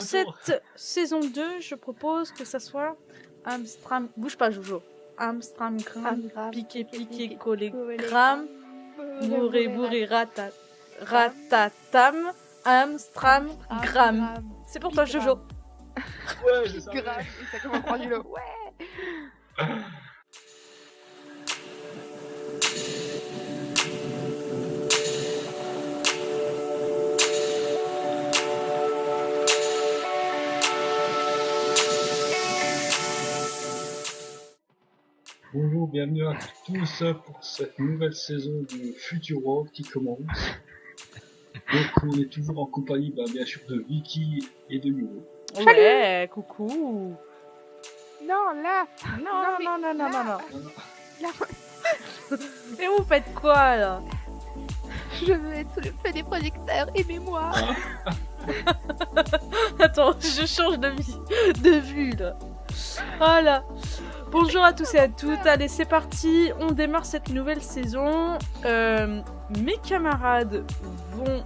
pour cette saison 2, je propose que ça soit Amstram... Bouge pas, Jojo. Amstramgram, piqué, piqué, collé, gram, bourré, bourré, ratatam, Amstramgram. C'est pour toi, Jojo. Ouais, c'est ça. Grave, et ça commence par du lot. Ouais. Bonjour, bienvenue à tous pour cette nouvelle saison du Future World qui commence. Donc on est toujours en compagnie bien sûr de Vicky et de Hugo. Ouais, coucou. Non, là. Non. Là. Mais vous faites quoi, là? Je veux être sous le feu des projecteurs, aimez-moi. Attends, je change de vue, là. Voilà. Bonjour à tous et à toutes. Allez, c'est parti. On démarre cette nouvelle saison. Mes camarades vont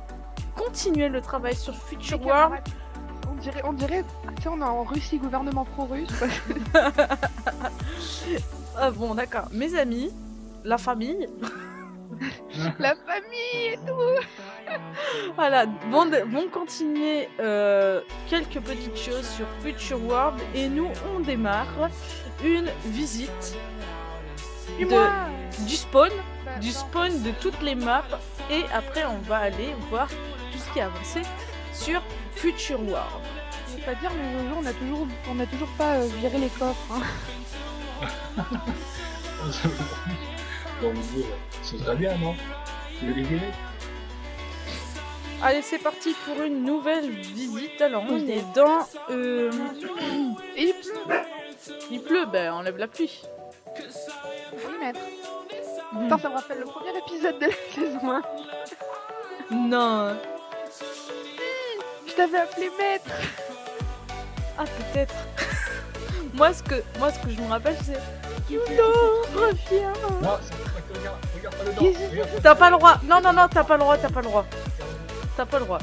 continuer le travail sur Future World. On dirait, tu sais, on est en Russie, gouvernement pro-russe. Ah bon, d'accord. Mes amis, la famille, La famille et tout. voilà, vont continuer quelques petites choses sur Future World et nous, on démarre une visite du spawn de toutes les maps et après on va aller voir tout ce qui est avancé sur Future World. Je veux pas dire, mais Jojo, on a toujours pas viré les coffres. Hein. Donc ce serait bien, non? Tu veux les virer? Allez, c'est parti pour une nouvelle visite. Alors, on est dans... Et Il pleut, ben enlève la pluie. oui, maître. Attends, ça me rappelle le premier épisode de la saison 1. Non. Je t'avais appelé maître. Ah, peut-être. moi, ce que je me rappelle, c'est... Non, reviens. Non, c'est pas que regarde pas dedans. T'as pas le droit. Non, t'as pas le droit. T'as pas le droit.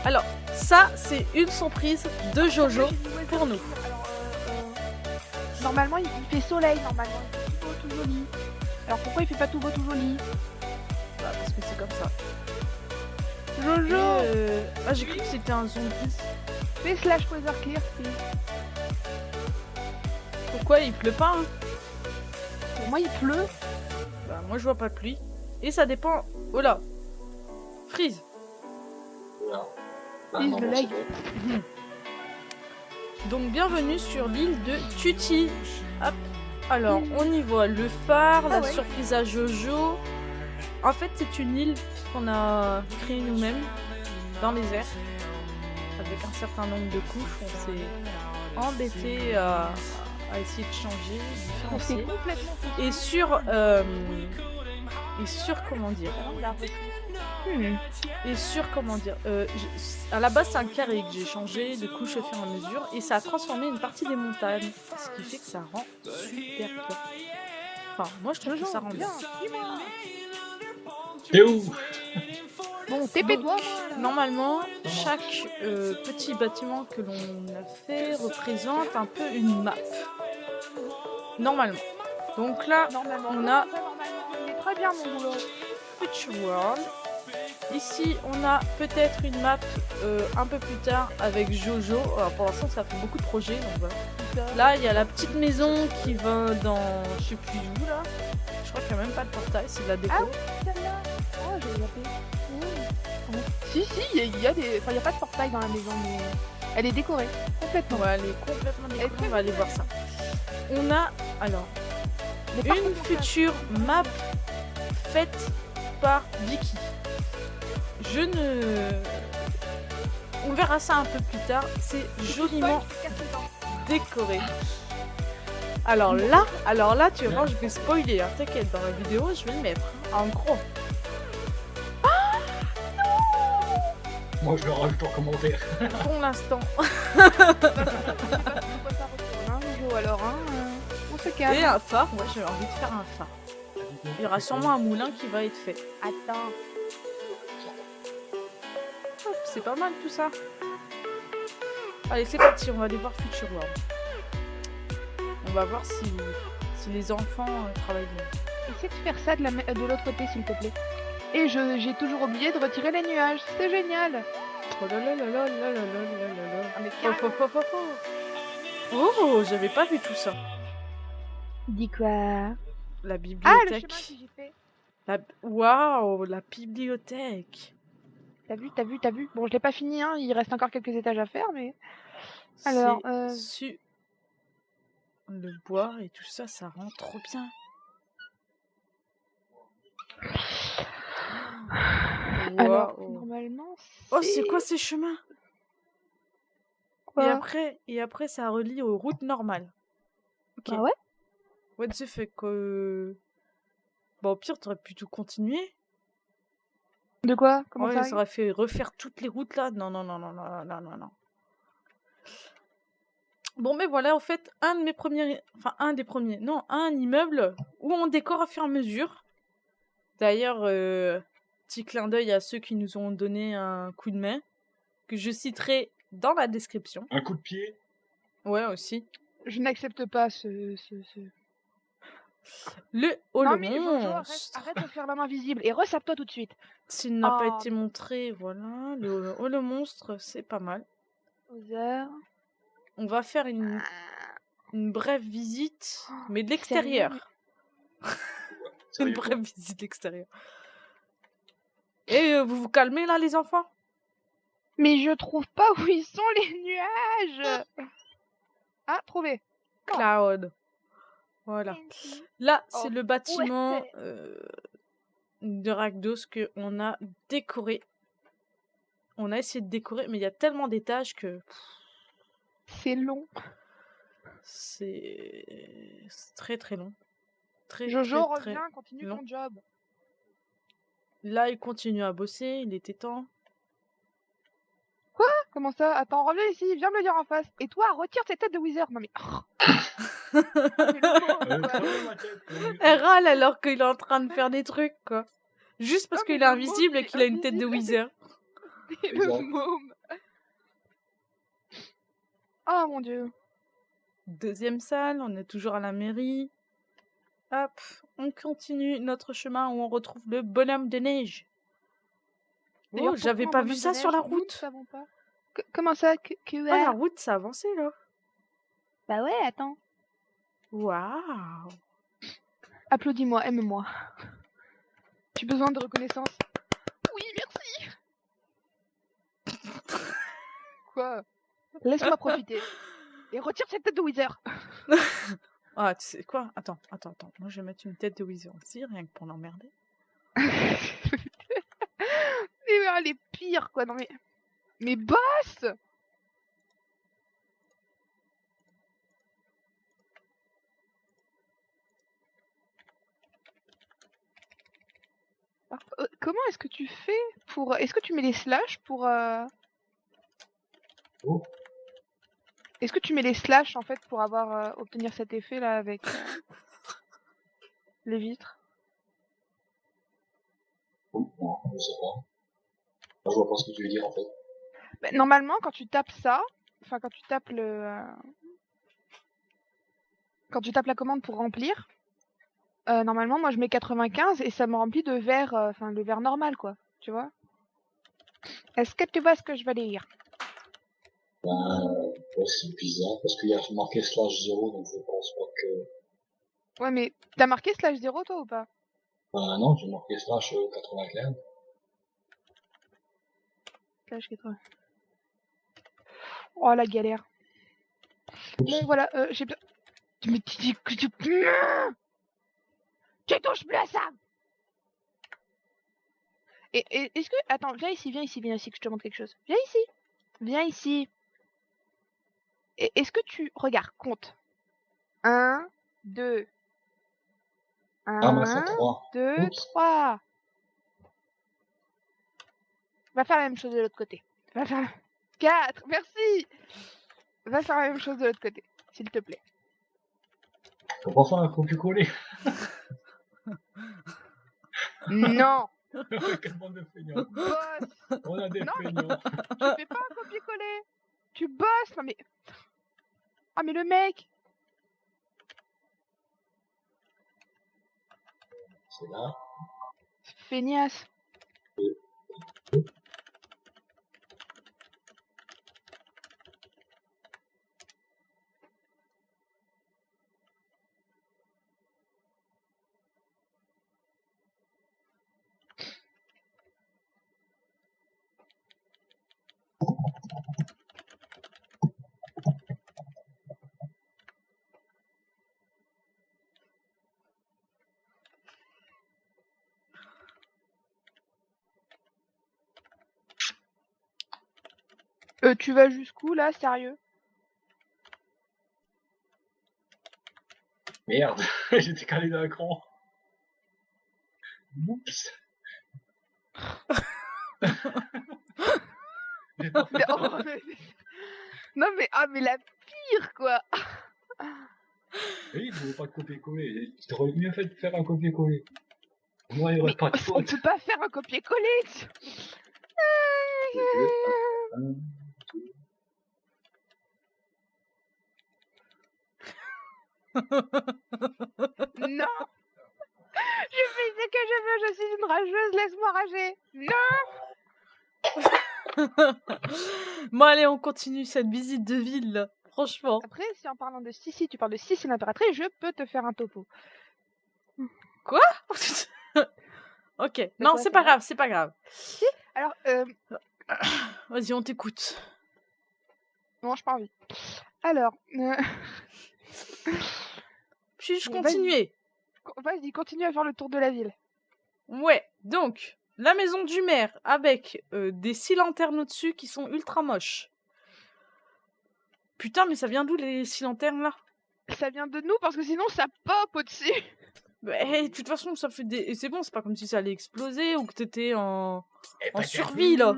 Alors, ça, c'est une surprise de Jojo pour nous. Normalement, il fait soleil, normalement. Il fait tout beau, tout joli. Alors pourquoi il fait pas tout beau, tout joli? Bah, parce que c'est comme ça. Jojo, Ah, j'ai cru que c'était un zombie. fais slash weather clear, please. Pourquoi il pleut pas, hein? Pour moi, il pleut. Bah, moi, je vois pas de pluie. Et ça dépend... Oh là. Freeze. Please, le lag. Donc bienvenue sur l'île de Tutti. Hop. Alors on y voit le phare, la surprise à Jojo. En fait c'est une île qu'on a créée nous-mêmes dans les airs. Avec un certain nombre de couches, on s'est embêté à essayer de changer, On s'est différencier. complètement foutu. Et sur comment dire Et sur comment dire à la base c'est un carré que j'ai changé de couche au fur et à mesure et ça a transformé une partie des montagnes, ce qui fait que ça rend super bien. Enfin moi je trouve que ça rend bien. T'es où? Bon, TP-toi, moi. Normalement chaque petit bâtiment que l'on a fait représente un peu une map. Normalement. Donc là Normalement, on a il est très bien mon boulot. Future World. Ici, on a peut-être une map un peu plus tard avec Jojo. Alors, pour l'instant, ça fait beaucoup de projets. Donc voilà. Là, il y a la petite maison qui va dans je sais plus où là. Je crois qu'il n'y a même pas de portail, c'est de la déco. Ah oui, celle-là. Oh, j'ai zappé. Si, il y a des... Enfin, il n'y a pas de portail dans la maison, mais elle est décorée. Complètement. Ouais, elle est complètement décorée. Elle est On va aller voir ça. On a alors Mais par une contre, future map faite par Vicky. On verra ça un peu plus tard. C'est joliment décoré. Alors là, tu vas voir, je vais spoiler. Hein. T'inquiète, dans la vidéo, je vais le mettre en gros. Moi je le rajoute en commentaire. Pour l'instant. Alors, on se calme. Et un phare. Moi, j'ai envie de faire un phare. Il y aura sûrement un moulin qui va être fait. Attends. Hop, c'est pas mal tout ça. Allez, c'est parti, on va aller voir Future World. On va voir si les enfants travaillent bien. Essaie de faire ça de l'autre côté, s'il te plaît. Et j'ai toujours oublié de retirer les nuages. C'est génial. Oh là là là là là là là là là là. Ah, mais Oh, carrément. oh, oh, oh, oh. Oh, j'avais pas vu tout ça. Dis quoi? La Ah, le bibliothèque. chemin que j'ai fait. Waouh, la bibliothèque. T'as vu. Bon, je l'ai pas fini, hein. Il reste encore quelques étages à faire, mais... Alors, C'est le bois et tout ça, ça rend trop bien. Alors, Waouh. normalement, Oh, c'est quoi ces chemins? Quoi? Et après, ça relie aux routes normales. Ok. Ah ouais? What the fuck? Bon, au pire, t'aurais pu tout continuer. De quoi? Comment Ouais, ça? ça aurait fait refaire toutes les routes là. Non, non, non, non, non, non, non, non. Bon, mais voilà, en fait, un des premiers, non, un immeuble où on décore à fur et à mesure. D'ailleurs, petit clin d'œil à ceux qui nous ont donné un coup de main, que je citerai dans la description. Un coup de pied. Ouais, aussi. Je n'accepte pas ce... Le Non mais Jojo, monstre. arrête de faire la main visible et ressape-toi tout de suite. S'il n'a pas Oh. été montré, voilà. Le monstre, c'est pas mal. Aux heures. On va faire une brève visite, mais de l'extérieur. Une brève visite de l'extérieur. Et vous vous calmez là, les enfants? Mais je trouve pas où ils sont les nuages. Ah, trouvé. Cloud. Voilà. Là, c'est le bâtiment ouais. de Rakdos qu'on a décoré. On a essayé de décorer, mais il y a tellement d'étages que C'est long. c'est très très long. Jojo, très, très reviens, continue long. ton job. Là, il continue à bosser, il était temps. Quoi? Comment ça? Attends, reviens ici, viens me le dire en face. Et toi, retire cette tête de Wither. Non mais... Elle râle alors qu'il est en train de faire des trucs, quoi. Juste parce qu'il est invisible et qu'il a une tête de Wither. Et le môme. Oh mon dieu. Deuxième salle, on est toujours à la mairie. Hop, on continue notre chemin où on retrouve le bonhomme de neige. Oh, j'avais pas vu ça sur la route. Comment ça? Oh, la route, ça a avancé, là. Bah ouais, attends. Waouh. Applaudis-moi, aime-moi. J'ai besoin de reconnaissance. Oui, merci. Quoi? Laisse-moi profiter. Et retire cette tête de Wither. Ah, tu sais quoi? Attends. Moi, je vais mettre une tête de Wither aussi, rien que pour l'emmerder. Elle est pire, quoi. Non mais... Mais boss! Alors, comment est-ce que tu fais pour... Est-ce que tu mets les slash pour... Oh. Est-ce que tu mets les slash en fait pour avoir obtenir cet effet là avec les vitres? Oh, non, je sais pas. Je vois pas ce que tu veux dire en fait. Bah, normalement, quand tu tapes ça, enfin quand tu tapes le... Quand tu tapes la commande pour remplir, normalement moi je mets 95 et ça me remplit de verre, enfin le verre normal quoi, tu vois? Est-ce que tu vois ce que je veux dire? Ouais, c'est bizarre parce qu'il y a marqué /0 donc je pense pas que... Ouais mais t'as marqué /0 toi ou pas? Non, j'ai marqué /95. /80. Oh la galère. Oups. Bon voilà, j'ai besoin... Mais tu touches plus à ça! Et est-ce que... Attends, viens ici que je te montre quelque chose. Viens ici. Et est-ce que tu... Regarde, compte. 1, 2. 1, 2, 3. Va faire la même chose de l'autre côté. 4, merci! Va faire la même chose de l'autre côté, s'il te plaît. Faut pas faire un copier-coller. Non! Quelle bande de feignants. Boss! On a des Non, feignants. Je fais pas un copier-coller! Tu bosses? Non mais... Ah mais le mec! C'est là. Feignasse. Tu vas jusqu'où là, sérieux? Merde, j'étais calé dans l'écran. Oups. J'ai pas fait Mais- ça. oh, mais- Non mais ah mais la pire quoi. Oui, il faut pas copier-coller. Tu aurais mieux fait de faire un copier-coller. Au moins, il n'y aurait Mais pas de on faute. peut pas faire un copier-coller. Un, Non, je fais ce que je veux, je suis une rageuse, laisse-moi rager. Non. Bon, allez, on continue cette visite de ville, là. Franchement. Après, si en parlant de Sissi, tu parles de Sissi l'impératrice, je peux te faire un topo. Ok. C'est Non, quoi, c'est ça pas va grave, c'est pas grave. Alors, Vas-y, on t'écoute. non, j'ai pas envie. Alors, Puis-je Bon, continuer? vas-y, continue à faire le tour de la ville. Ouais, donc, la maison du maire avec des 6 lanternes au-dessus qui sont ultra moches. Putain, mais ça vient d'où les 6 lanternes là? Ça vient de nous parce que sinon ça pop au-dessus. Bah, de toute façon, ça fait des. Et c'est bon, c'est pas comme si ça allait exploser ou que t'étais en survie là.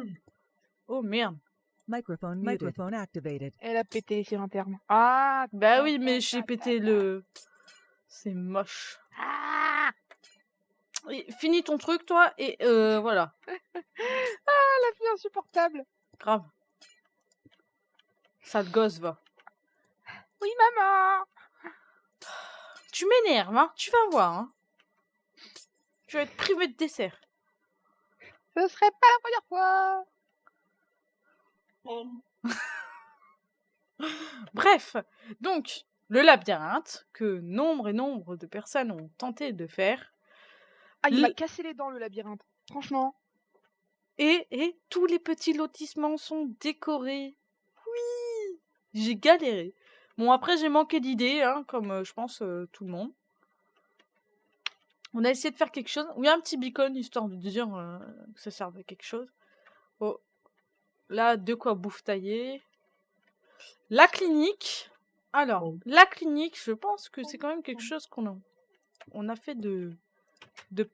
Oh merde. Microphone activated. Elle a pété les lanternes. Ah, Bah oui, mais j'ai pété le. C'est moche. Ah, Et finis ton truc, toi, et voilà. la fille insupportable. Grave. Ça te gosse, va. Oui, maman. Tu m'énerves, hein. Tu vas voir, hein. Tu vas être privé de dessert. Ce serait pas la première fois. Bref, donc, le labyrinthe que nombre et nombre de personnes ont tenté de faire. Ah, il Le- m'a cassé les dents le labyrinthe. Franchement. Et tous les petits lotissements sont décorés. Oui, j'ai galéré. Bon, après, j'ai manqué d'idées, hein, comme je pense tout le monde. On a essayé de faire quelque chose. Oui, un petit beacon, histoire de dire que ça servait à quelque chose. Oh. Là, de quoi bouffe-tailler. La clinique. Alors, la clinique, je pense que c'est quand même quelque chose on a fait de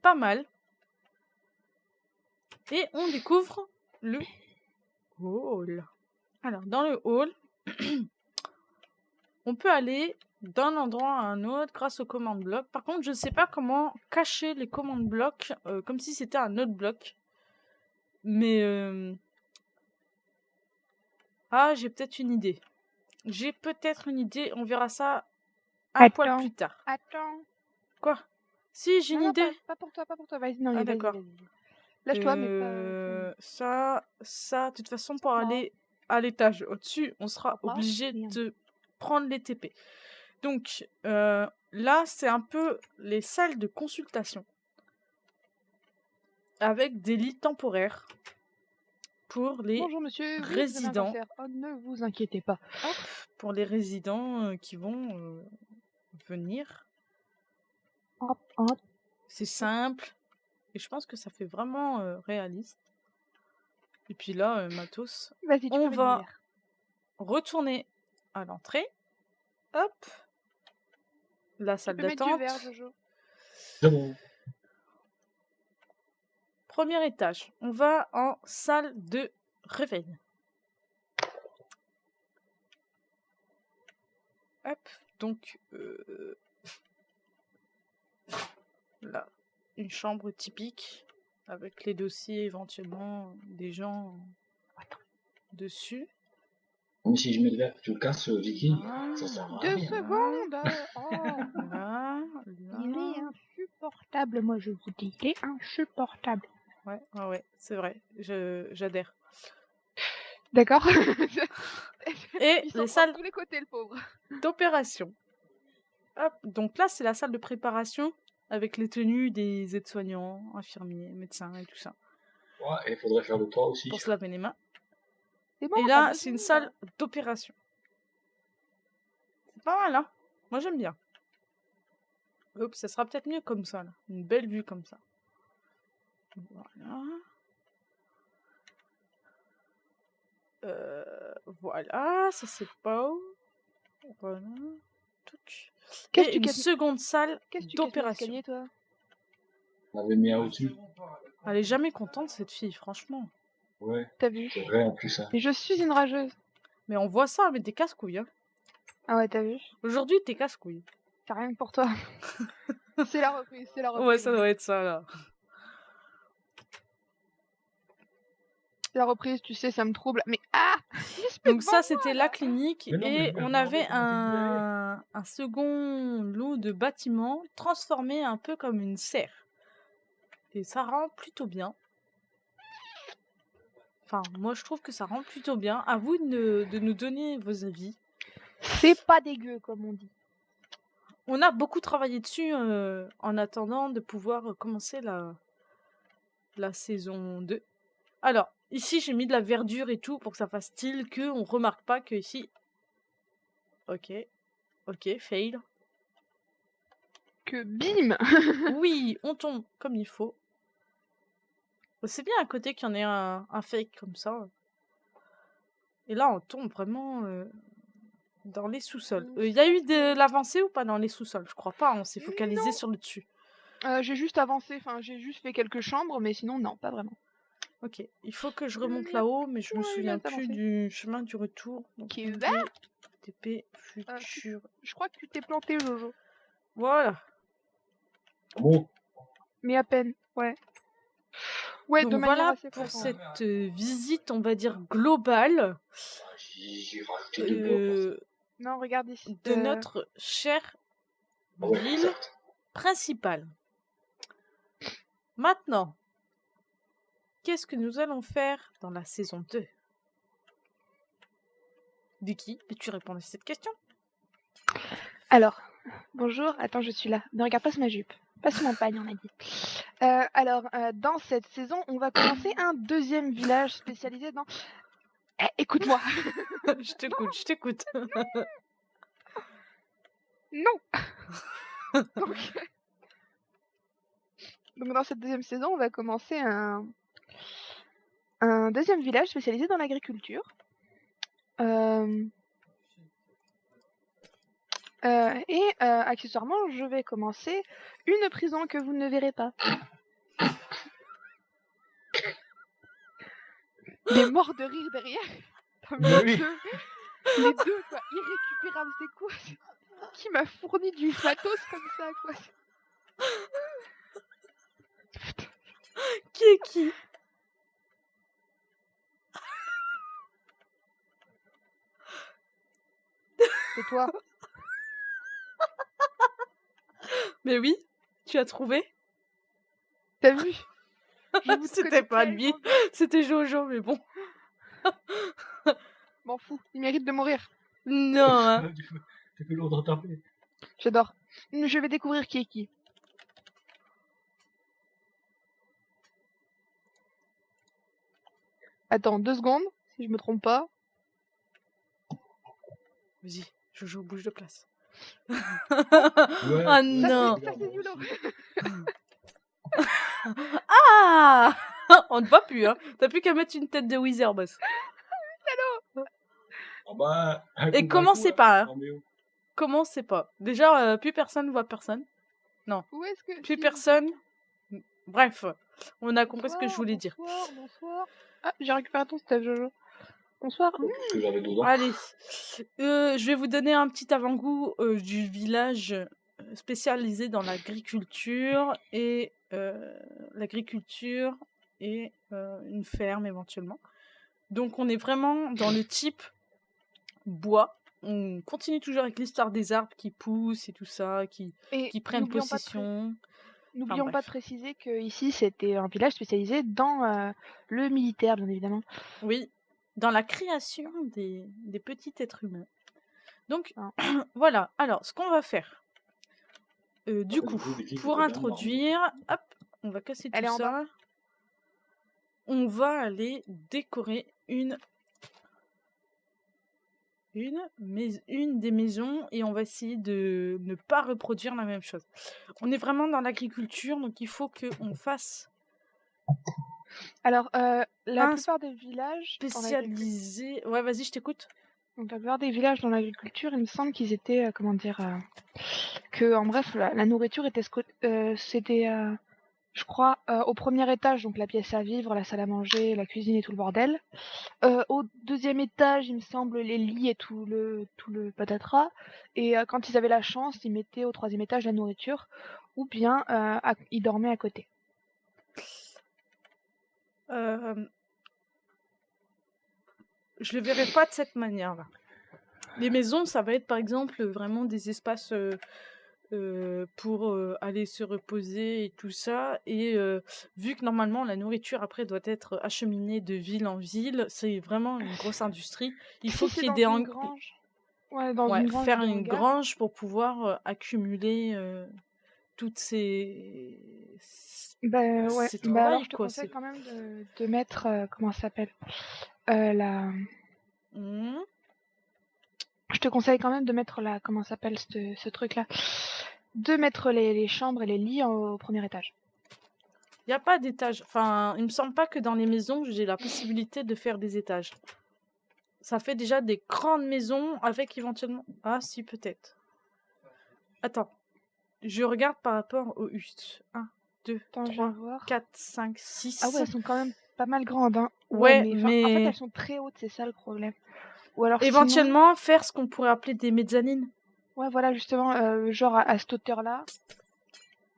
pas mal. Et on découvre le hall. Alors, dans le hall, on peut aller d'un endroit à un autre grâce aux commandes blocs. Par contre, je ne sais pas comment cacher les commandes blocs comme si c'était un autre bloc. Mais... Ah, j'ai peut-être une idée. On verra ça un poil plus tard. Attends. Quoi? Si, j'ai une Non, idée. pas pour toi, pas pour toi. Vas-y, non, Ah, vas-y, d'accord. vas-y. Lâche-toi, mais pas... Ça, de toute façon, pour Non. aller à l'étage au-dessus, on sera Oh, obligé merde. de prendre les TP. Donc, là, c'est un peu les salles de consultation. Avec des lits temporaires pour les Bonjour monsieur, oui, vous avez un résidents. cancer. Oh, ne vous inquiétez pas. Hop, pour les résidents qui vont venir. Hop, hop. C'est simple. Et je pense que ça fait vraiment réaliste. Et puis là, matos. Vas-y, tu On peux va venir. retourner à l'entrée. Hop. La Tu salle peux mettre du d'attente. verre, Jojo. C'est bon. Premier étage. On va en salle de réveil. Hop. Donc, là, une chambre typique avec les dossiers éventuellement des gens dessus. Mais si je mets le verre que tu le casses, Vicky, ça sert à 2 rien. secondes. Oh, Là, il est là. insupportable, moi je vous dis. Il est insupportable. Ouais, c'est vrai. J'adhère. D'accord. Et Il s'en les prend de salles tous les côtés, le pauvre. d'opération. Hop, donc là, c'est la salle de préparation avec les tenues des aides-soignants, infirmiers, médecins et tout ça. Ouais, et il faudrait faire le toit aussi. Pour se laver les mains. C'est bon, Et t'as là, besoin, c'est une là. salle d'opération. C'est pas mal, hein? Moi, j'aime bien. Oups, ça sera peut-être mieux comme ça, là. Une belle vue comme ça. Voilà. Voilà, ça c'est pas où. Voilà. Touch. Qu'est-ce Et que tu une casses seconde salle Qu'est-ce que tu casses d'opération. l'escalier, toi? On avait mis un au-dessus. Elle est jamais contente, cette fille, franchement. Ouais, T'as vu? c'est vrai en plus. Hein. Et je suis une rageuse. Mais on voit ça avec des casse-couilles, hein. Ah ouais, t'as vu? Aujourd'hui, t'es casse-couilles. C'est rien que pour toi. C'est la reprise, c'est la reprise. Ouais, ça doit être ça, là. C'est la reprise, tu sais, ça me trouble. Mais ah! Donc ça, c'était la clinique. Mais non, mais Et je vais on regarder avait comment un second lot de bâtiments transformé un peu comme une serre. Et ça rend plutôt bien. Enfin, moi, je trouve que ça rend plutôt bien. À vous de nous donner vos avis. C'est pas dégueu, comme on dit. On a beaucoup travaillé dessus en attendant de pouvoir commencer la saison 2. Alors, ici, j'ai mis de la verdure et tout pour que ça fasse style, qu'on remarque pas que ici... Ok, fail. Que bim! Oui, on tombe comme il faut. C'est bien à côté qu'il y en ait un fake comme ça. Et là, on tombe vraiment dans les sous-sols. Il y a eu de l'avancée ou pas dans les sous-sols? Je crois pas, on s'est focalisé Non. sur le dessus. J'ai juste avancé, enfin j'ai juste fait quelques chambres, mais sinon non, pas vraiment. Ok, il faut que je remonte là-haut, mais je me Ouais, il souviens reste plus avancé. du chemin du retour. Donc, Qui est on vert? dit TP futur. Je crois que tu t'es planté, Jojo. Voilà. Bon, Mais à peine, ouais. Ouais, Donc de manière voilà assez pour fréquente. cette visite, on va dire, globale j'ai rajouté deux blocs. Non, regarde ici. de notre chère Ah ouais, ville certes. principale. Maintenant, qu'est-ce que nous allons faire dans la saison 2? Vicky, peux-tu répondre à cette question? Alors, bonjour, attends, je suis là. Ne regarde pas sur ma jupe. Pas sur mon pagne, on a dit. Alors, dans cette saison, on va commencer un deuxième village spécialisé dans... Eh, écoute-moi. Je t'écoute. Non. Donc, dans cette deuxième saison, on va commencer un deuxième village spécialisé dans l'agriculture. Et accessoirement, je vais commencer une prison que vous ne verrez pas. Des morts de rire derrière. Mais oui. Les deux, quoi. Irrécupérable, c'est quoi? Qui m'a fourni du matos comme ça, quoi? Qui est qui? C'est toi. Mais oui, tu as trouvé? T'as vu? C'était pas lui, c'était Jojo, mais bon. M'en fous, il mérite de mourir. Non, hein. Tu fais l'ordre de taper. J'adore. Je vais découvrir qui est qui. Attends, 2 secondes, si je me trompe pas. Vas-y, Jojo, bouge de place. Ouais, Ah non. Ça, c'est nul. Ah. On ne voit plus, hein. T'as plus qu'à mettre une tête de Wizardboss. Ah bah, Et commencez pas, hein. Non, mais oh. Commencez pas. Déjà, plus personne voit personne. Où est-ce que... Plus si- personne. Bref, on a compris ce que je voulais dire. Bonsoir. Ah, j'ai récupéré ton stuff, Jojo. Bonsoir. Parce que j'avais dedans. Allez, je vais vous donner un petit avant-goût du village spécialisé dans l'agriculture et une ferme éventuellement. Donc on est vraiment dans le type bois. On continue toujours avec l'histoire des arbres qui poussent et tout ça, qui Et prennent n'oublions pas de possession. n'oublions pas de bref. préciser que ici c'était un village spécialisé dans le militaire, bien évidemment. Oui, dans la création des petits êtres humains. Donc, Hein. voilà. Alors, ce qu'on va faire, du Du coup, coup, Vicky, pour t'étais bien introduire, hop, on va casser Elle tout est en bas. ça. On va aller décorer une des maisons et on va essayer de ne pas reproduire la même chose. On est vraiment dans l'agriculture, donc il faut qu'on fasse Alors, la un plupart des villages dans l'agriculture, spécialisé. Ouais, vas-y, je t'écoute. donc la plupart des villages dans l'agriculture, il me semble qu'ils étaient, comment dire, que en bref, la nourriture était, c'était, je crois, au premier étage, donc la pièce à vivre, la salle à manger, la cuisine et tout le bordel. Au deuxième étage, il me semble, les lits et tout le patatras. Et quand ils avaient la chance, ils mettaient au troisième étage la nourriture, ou bien ils dormaient à côté. Je le verrai pas de cette manière-là. Les maisons, ça va être par exemple vraiment des espaces pour aller se reposer et tout ça. Et vu que normalement la nourriture après doit être acheminée de ville en ville, c'est vraiment une grosse industrie. Il faut Si qu'il c'est y ait dans des une grange, ouais, dans ouais, une grange faire de une hangar. grange pour pouvoir accumuler toutes Ben ouais, ces bah alors trouvailles je te quoi. conseille quand même de mettre, comment ça s'appelle, la... Mmh. Je te conseille quand même de mettre la, comment ça s'appelle ce truc-là, de mettre les chambres et les lits au premier étage. Il n'y a pas d'étage. Enfin, il me semble pas que dans les maisons, j'ai la possibilité de faire des étages. Ça fait déjà des grandes maisons avec éventuellement... Ah si, peut-être. Attends. Je regarde par rapport aux hustes. 1, 2, Attends, je vais 3, voir. 4, 5, 6. Ah ouais, elles sont quand même pas mal grandes, hein. Ouais, mais en fait, mais elles sont très hautes, c'est ça le problème. Ou alors sinon, éventuellement faire ce qu'on pourrait appeler des mezzanines. ouais, voilà, justement, genre à cette hauteur-là,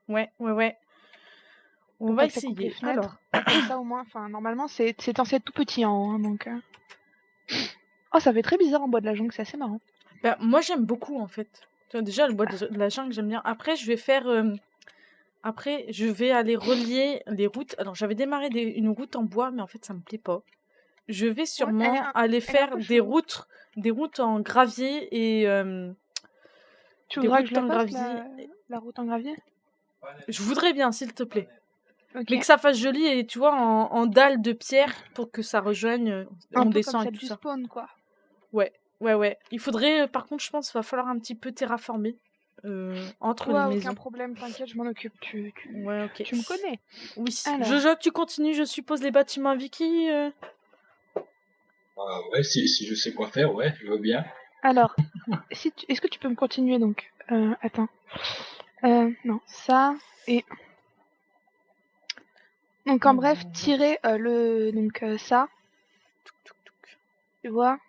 Ouais. On pour va pas que ça coupe les essayer. Alors, fenêtres. Comme ça, au moins, enfin, normalement, c'est censé être tout petit en haut, hein, donc... Oh, ça fait très bizarre en bois de la jungle, c'est assez marrant. ben, moi j'aime beaucoup en fait. Tu vois, déjà, le bois de la jungle, j'aime bien. Après, je vais faire... Après, je vais aller relier les routes. Alors, j'avais démarré une route en bois, mais en fait, ça me plaît pas. Je vais Ouais, sûrement aller elle est un faire peu des chelou. routes en gravier et Tu des voudras que je routes la en fasse, gravier. la route en gravier? Je voudrais bien, s'il te plaît. Ok. Mais que ça fasse joli et tu vois, en dalles de pierre pour que ça rejoigne, Un on peu comme descend et celle tout du ça. spawn, quoi. Ouais. Il faudrait, par contre, je pense qu'il va falloir un petit peu terraformer entre les Ouais, maisons. aucun problème, t'inquiète, je m'en occupe. Ouais, ok. Tu me connais. Oui. Alors. Jojo, tu continues, je suppose, les bâtiments Vicky Ouais, si je sais quoi faire, ouais, je veux bien. Alors, est-ce que tu peux me continuer donc attends. Non, ça et donc en bref, tirer ça, tu vois.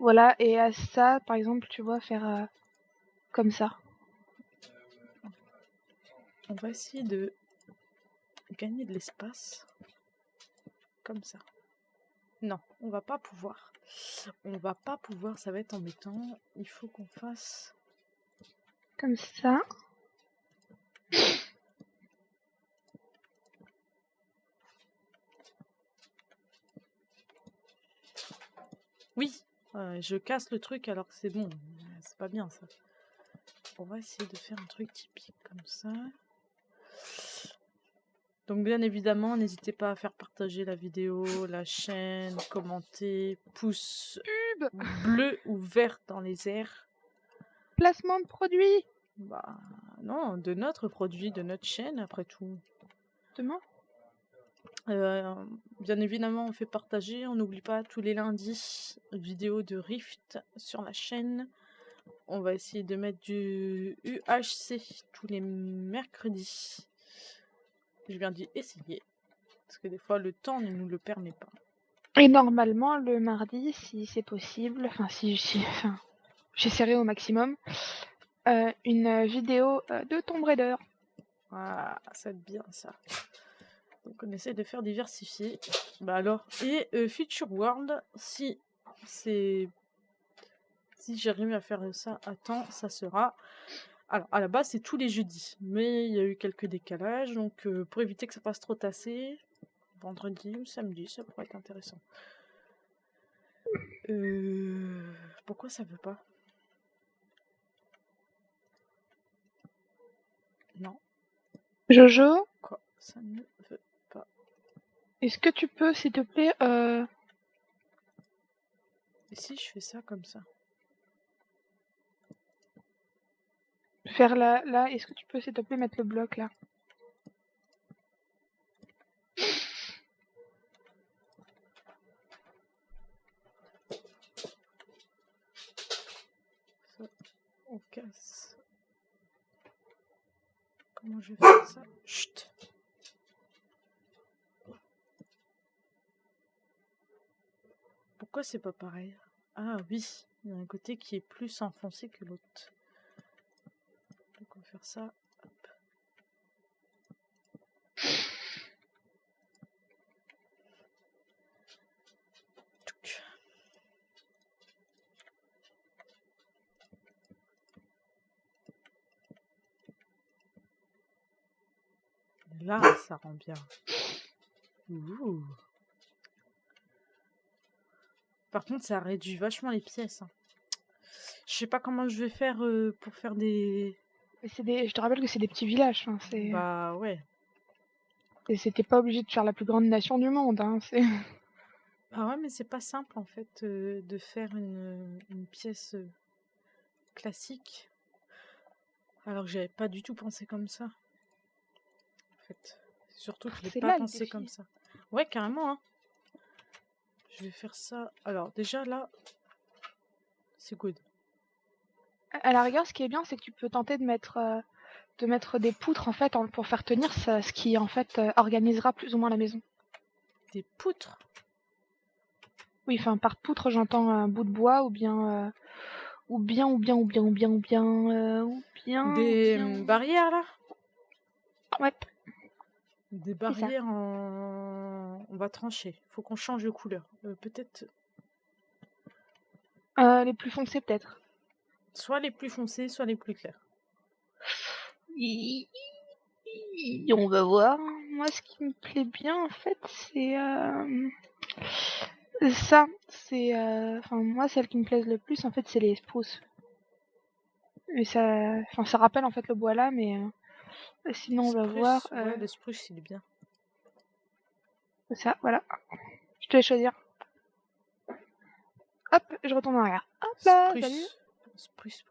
Voilà, et à ça, par exemple, tu vois, faire comme ça. On va essayer de gagner de l'espace. Comme ça. Non, on va pas pouvoir. Ça va être embêtant. Il faut qu'on fasse... Comme ça. Oui, je casse le truc alors que c'est bon. C'est pas bien ça. On va essayer de faire un truc typique comme ça. Donc bien évidemment, n'hésitez pas à faire partager la vidéo, la chaîne, commenter, pouce bleu ou vert dans les airs. Placement de produit. Bah non, de notre produit, de notre chaîne après tout. Demain. Bien évidemment, on fait partager. On n'oublie pas tous les lundis, vidéo de Rift sur la chaîne. On va essayer de mettre du UHC tous les mercredis. Je viens d'y essayer. Parce que des fois, le temps ne nous le permet pas. Et normalement, le mardi, si c'est possible, enfin, j'essaierai au maximum, une vidéo de Tomb Raider. Ah, ça va être bien ça. Donc on essaie de faire diversifier. Bah alors, et Future World, si c'est... Si j'arrive à faire ça à temps, ça sera... Alors, à la base, c'est tous les jeudis. Mais il y a eu quelques décalages. Donc, pour éviter que ça fasse trop tasser, vendredi ou samedi, ça pourrait être intéressant. Pourquoi ça veut pas? Non. Jojo, Quoi? Ça ne veut pas. est-ce que tu peux, s'il te plaît, Et si je fais ça comme ça? faire là, est-ce que tu peux, s'il te plaît, mettre le bloc là? Ça, on casse. Comment je vais faire ça? Chut! Pourquoi c'est pas pareil? Ah oui, il y a un côté qui est plus enfoncé que l'autre. Donc on va faire ça. Hop. Touc. Là, ça rend bien. Ouh. Par contre, ça réduit vachement les pièces. Hein. Je sais pas comment je vais faire pour faire des... Mais je te rappelle que c'est des petits villages. Hein, Bah ouais. Et c'était pas obligé de faire la plus grande nation du monde. Hein, Ah ouais, mais c'est pas simple en fait de faire une pièce classique. Alors que j'avais pas du tout pensé comme ça. En fait, surtout que je l'ai C'est pas là, le pensé défi. comme ça. Ouais, carrément. Hein. Je vais faire ça. Alors déjà là, c'est good. À la rigueur, ce qui est bien, c'est que tu peux tenter de mettre des poutres en fait pour faire tenir ça, ce qui en fait organisera plus ou moins la maison. Des poutres. Oui, enfin par poutre, j'entends un bout de bois ou bien Des barrières là. Ouais. Des barrières en... On va trancher. Faut qu'on change de couleur. Peut-être... Les plus foncés peut-être. Soit les plus foncés, soit les plus clairs. On va voir. Moi, ce qui me plaît bien, en fait, c'est ça. C'est, enfin, moi, celle qui me plaise le plus, en fait, c'est les spruces. Et ça, enfin, ça rappelle en fait le bois là, mais sinon, on va voir. Ouais, le spruce, il est bien. Ça, voilà. Je te laisse choisir. Hop, je retourne en arrière. Hop là, salut. Spruce.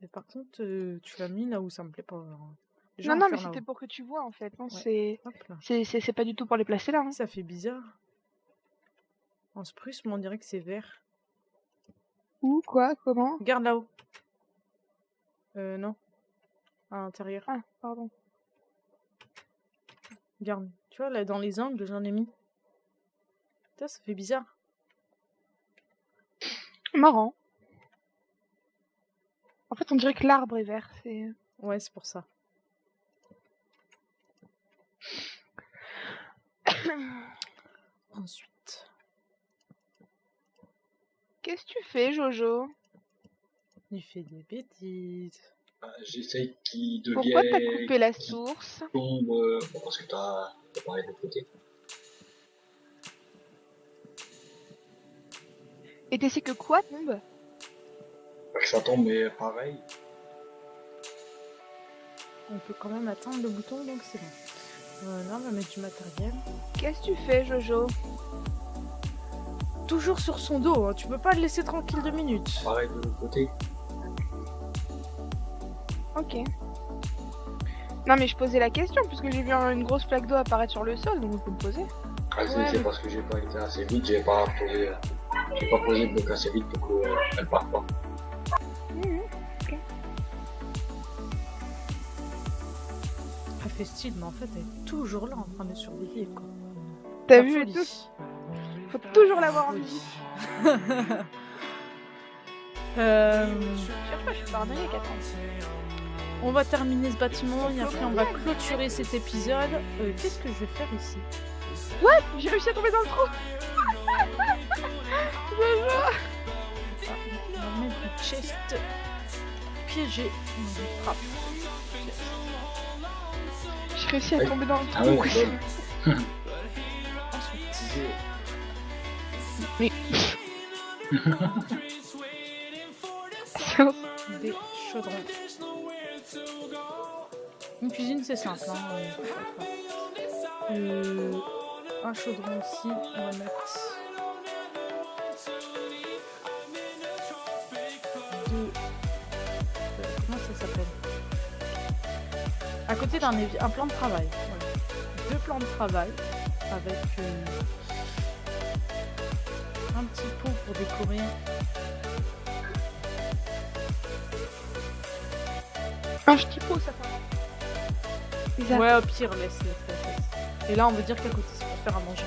Mais par contre, tu l'as mis là où ça me plaît pas. Alors. Déjà, Non, on va mais faire c'était là-haut. pour que tu vois en fait. Non, Ouais. Hop là. c'est pas du tout pour les placer là. Hein. Ça fait bizarre. En spruce, mais on dirait que c'est vert. Où, quoi, comment? Regarde là-haut. Non. À l'intérieur. Ah, pardon. Regarde. Tu vois, là, dans les angles, j'en ai mis. Putain, ça fait bizarre. Marrant. En fait, on dirait que l'arbre est vert. C'est... Ouais, c'est pour ça. Ensuite. Qu'est-ce que tu fais, Jojo? Il fait des bêtises. J'essaye qu'il devienne... Pourquoi t'as coupé la source? Tombe, parce que t'as parlé de l'autre côté. Et t'essaies que quoi tombe? Pas que ça tombe, mais pareil. On peut quand même atteindre le bouton, donc c'est bon. Là, on va mettre du matériel. Qu'est-ce que tu fais, Jojo? Toujours sur son dos, hein. Tu peux pas le laisser tranquille 2 minutes. Pareil de l'autre côté. Ok. Non, mais je posais la question, puisque j'ai vu une grosse plaque d'eau apparaître sur le sol, donc on peut me poser. Ah, Ouais, c'est mais- parce que j'ai pas été assez vite, j'ai pas posé le bloc assez vite pour qu'elle parte pas. Elle fait style, mais en fait, elle est toujours là en train de surveiller, quoi. T'as La vu folie. Faut toujours l'avoir en vie. Cherche pas, je suis pardonnée, 4 ans. On va terminer ce bâtiment et après on va clôturer cet épisode. Qu'est-ce que je vais faire ici? J'ai réussi à tomber dans le trou. On va mettre le chest piégé. On frappe. J'ai réussi à tomber dans le Ah trou. ouais, bon. Ensuite, Oui. des chaudrons. Une cuisine, c'est simple. Un chaudron aussi. On va mettre deux. Comment ça s'appelle? À côté d'un un plan de travail. Voilà. Deux plans de travail avec un petit pot pour décorer. Un petit pot, ça fait. Bizarre. Ouais, au pire, laisse. Et là, on veut dire qu'à côté, c'est pour faire à manger.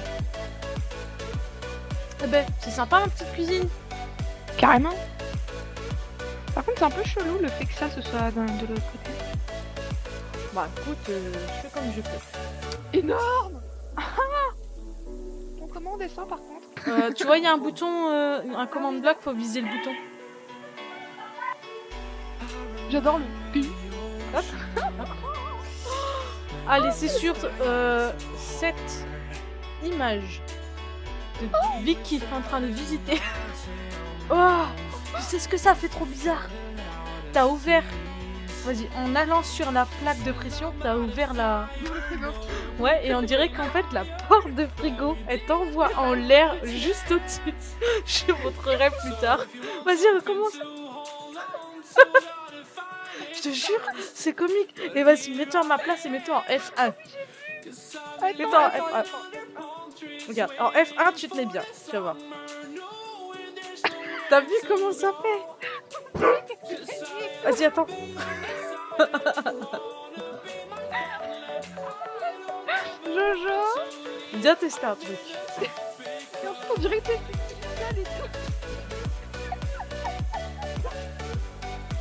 Eh ben, c'est sympa, la petite cuisine. Carrément. Par contre, c'est un peu chelou le fait que ça ce soit de l'autre côté. Bah, écoute, je fais comme je peux. Énorme. Donc comment on descend par contre? Tu vois, il y a un bouton, un command block, faut viser le bouton. J'adore le pi. Hop. Allez, c'est sûr, cette image de Vicky en train de visiter. Oh, tu sais ce que ça fait trop bizarre. T'as ouvert, vas-y, en allant sur la plaque de pression, t'as ouvert la... Ouais, et on dirait qu'en fait, la porte de frigo, elle t'envoie en l'air juste au-dessus. Je montrerai plus tard. Vas-y, recommence. Je te jure, c'est comique. Et vas-y, mets-toi à ma place et mets-toi en F1. Mets-toi en F1. Regarde, en F1, tu te mets bien. Tu vas voir. T'as vu comment ça fait? Vas-y, attends. Jojo. Viens tester un truc. On dirait que t'es spécial et tout.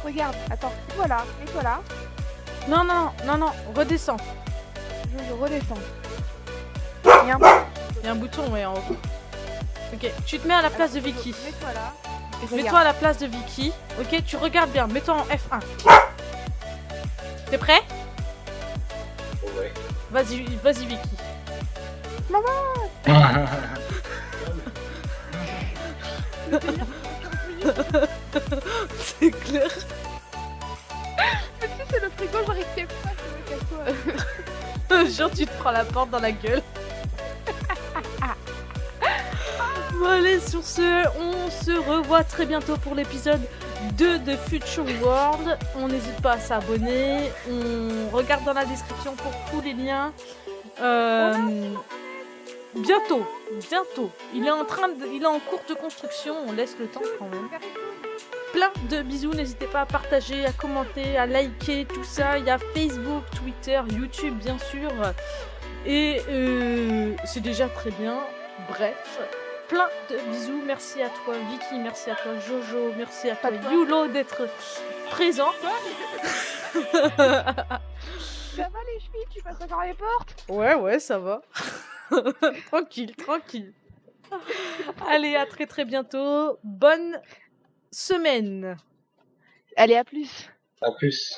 Regarde, attends, voilà, mets-toi là. Non, non, non, non, redescends. Je redescends. Il y a un bouton, ouais, en haut. Ok, tu te mets à la place de Vicky. Mets-toi là. Mets-toi à la place de Vicky. Ok, tu regardes bien, mets-toi en F1. T'es prêt? Ouais. Vas-y, vas-y Vicky. C'est clair. Mais tu sais, c'est le frigo, j'arrêtais pas, je me casse-toi. Genre, tu te prends la porte dans la gueule. Bon, allez, sur ce, on se revoit très bientôt pour l'épisode 2 de Future World. On n'hésite pas à s'abonner. On regarde dans la description pour tous les liens. Bientôt. Il est en cours de construction. On laisse le temps quand même. Plein de bisous. N'hésitez pas à partager, à commenter, à liker, tout ça. Il y a Facebook, Twitter, YouTube, bien sûr. Et c'est déjà très bien. Bref. Plein de bisous, merci à toi Vicky, merci à toi Jojo, merci à toi Yulo d'être présent. Ça va les chevilles, tu passes encore les portes? Ouais, ça va. Tranquille. Allez, à très très bientôt. Bonne semaine. Allez, à plus. À plus.